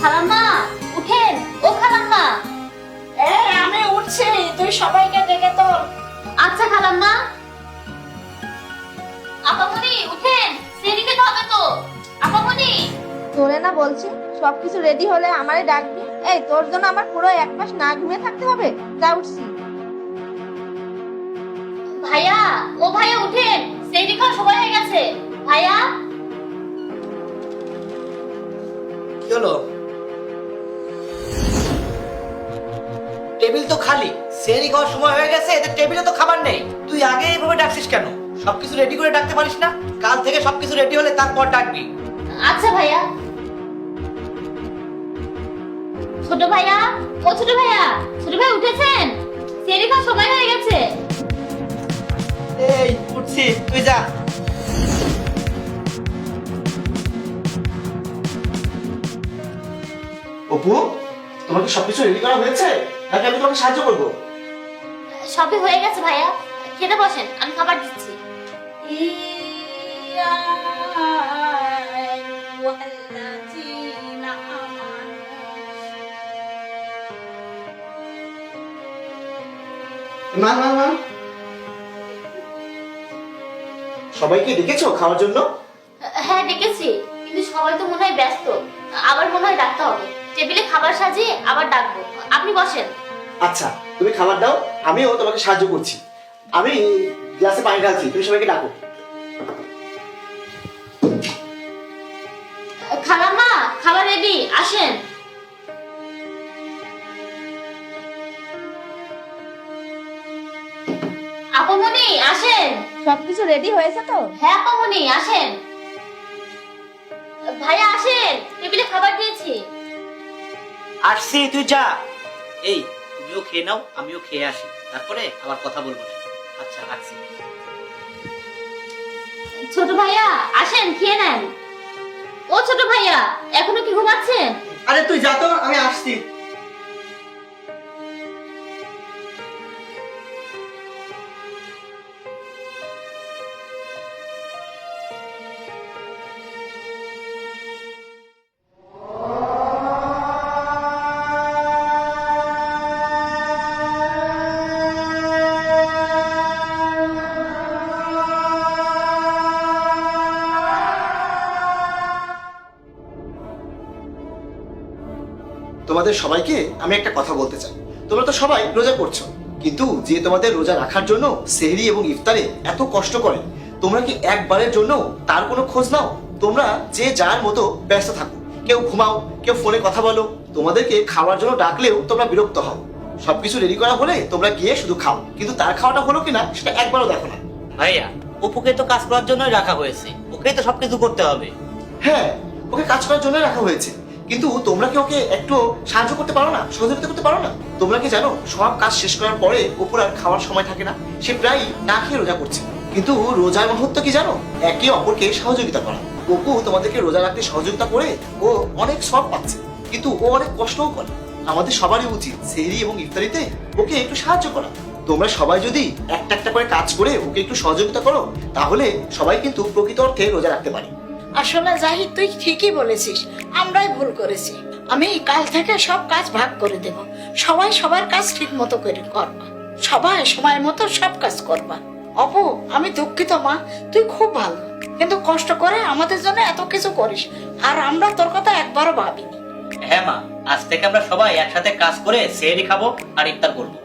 খালাম্মা উঠেন, ও খালাম্মা। আমি উঠছি, তুই সবাইকে ডেকে তোর। আচ্ছা খালাম্মা। আপামনি উঠেন, সেরি খেতে হবে তো। আপামনি। তোরে না বলছি সবকিছু রেডি হলে আমারে ডাকবি। এই তোর জন্য আমার পুরো 1 মাস না ঘুমিয়ে থাকতে হবে। যা উঠছি। ভাইয়া, ও ভাইয়া উঠেন, সেরি খাওয়ার সময় হয়ে গেছে। ভাইয়া। কি হলো? টেবিল তো খালি, সেহরি খাওয়ার সময় হয়ে গেছে, এদের টেবিলে তো খাবার নেই। তুই আগে এইভাবে ডাকছিস কেন? সবকিছু রেডি করে ডাকতে পারিস না? কাল থেকে সবকিছু রেডি হলে তারপর ডাকবি। আচ্ছা ভাইয়া। ছোট ভাইয়া, ও ছোট ভাইয়া, ছোট ভাই উঠেছেন? সেরি খাওয়ার সময় হয়ে গেছে। এই উঠছি, তুই যা। অপু, তোমার কি সবকিছু রেডি করা হয়েছে নাকি আমি তোমাকে সাহায্য করবো? সবই হয়ে গেছে ভাইয়া, খেতে বসেন, আমি খাবার দিচ্ছি। না না না, সবাইকে ডেকেছো খাওয়ার জন্য? হ্যাঁ ডেকেছি, কিন্তু সবাই তো মনে হয় ব্যস্ত। আবার মনে হয় ডাকতে হবে। টেবিলে খাবার সাজিয়ে আবার ডাকবো। আপনি বসেন। আচ্ছা, তুমি খাবার দাও, আমিও তোমাকে সাহায্য করছি। আমি গ্লাসে পানি ঢালছি, তুমি সবাইকে ডাকো। খালাম্মা, খাবার রেডি, আসেন। আপামনি আসেন। সবকিছু রেডি হয়েছে তো? হ্যাঁ আপামনি আসেন। ভাইয়া আসেন, টেবিলে খাবার দিয়েছি। আসছি, তুই যা। এই তুমিও খেয়ে নাও, আমিও খেয়ে আসি, তারপরে আবার কথা বলবো না। আচ্ছা আসছি। ছোট ভাইয়া আসেন, খেয়ে নেন। ও ছোট ভাইয়া, এখনো কি ঘুমাচ্ছেন? আরে তুই যা তো, আমি আসছি। তোমাদের সবাইকে আমি একটা কথা বলতে চাই। তোমরা তো সবাই রোজা করছো, কিন্তু যে তোমাদের রোজা রাখার জন্য সেহরি এবং ইফতারে এত কষ্ট করে, তোমরা কি একবারের জন্য তার কোনো খোঁজ নাও? তোমরা যে যার মতো ব্যস্ত থাকো, কেউ ঘুমাও, কেউ ফোনে কথা বলো, তোমাদেরকে খাওয়ার জন্য ডাকলেও তোমরা বিরক্ত হও। সবকিছু রেডি করা হলে তোমরা গিয়ে শুধু খাও, কিন্তু তার খাওয়াটা হলো কিনা সেটা একবারও দেখো না। ভাইয়া, অপুকে তো কাজ করার জন্যই রাখা হয়েছে, ওকেই তো সবকিছু করতে হবে। হ্যাঁ, ওকে কাজ করার জন্য রাখা হয়েছে, কিন্তু তোমরা কি ওকে একটু সাহায্য করতে পারো না? সহযোগিতা করতে পারো না? তোমরা কি জানো সব কাজ শেষ করার পরে ওপর আর খাওয়ার সময় থাকে না, সে প্রায় না খেয়ে রোজা করছে। কিন্তু রোজার মহত্ব কি জানো? একে অপরকে সহযোগিতা করা। অপু তোমাদেরকে রোজা রাখতে সহযোগিতা করে ও অনেক সব পাচ্ছে, কিন্তু ও অনেক কষ্টও করে। আমাদের সবারই উচিত সেহরি এবং ইফতারিতে ওকে একটু সাহায্য করা। তোমরা সবাই যদি একটা একটা করে কাজ করে ওকে একটু সহযোগিতা করো, তাহলে সবাই কিন্তু প্রকৃত অর্থে রোজা রাখতে পারি। আসলে জাহিদ, তুই ঠিকই বলেছিস, আমরাই ভুল করেছি। আমি কাল থেকে সব কাজ ভাগ করে দেব। সবাই সবার কাজ ঠিক মতো করে করবা, সবাই সময় মতো সব কাজ করবা। অপু, আমি দুঃখিত মা, তুই খুব ভালো, কিন্তু কষ্ট করে আমাদের জন্য এত কিছু করিস, আর আমরা তোর কথা একবারও ভাবিনি। হ্যাঁ মা, আজ থেকে আমরা সবাই একসাথে কাজ করে সেহরি খাবো আর ইফতার করবো।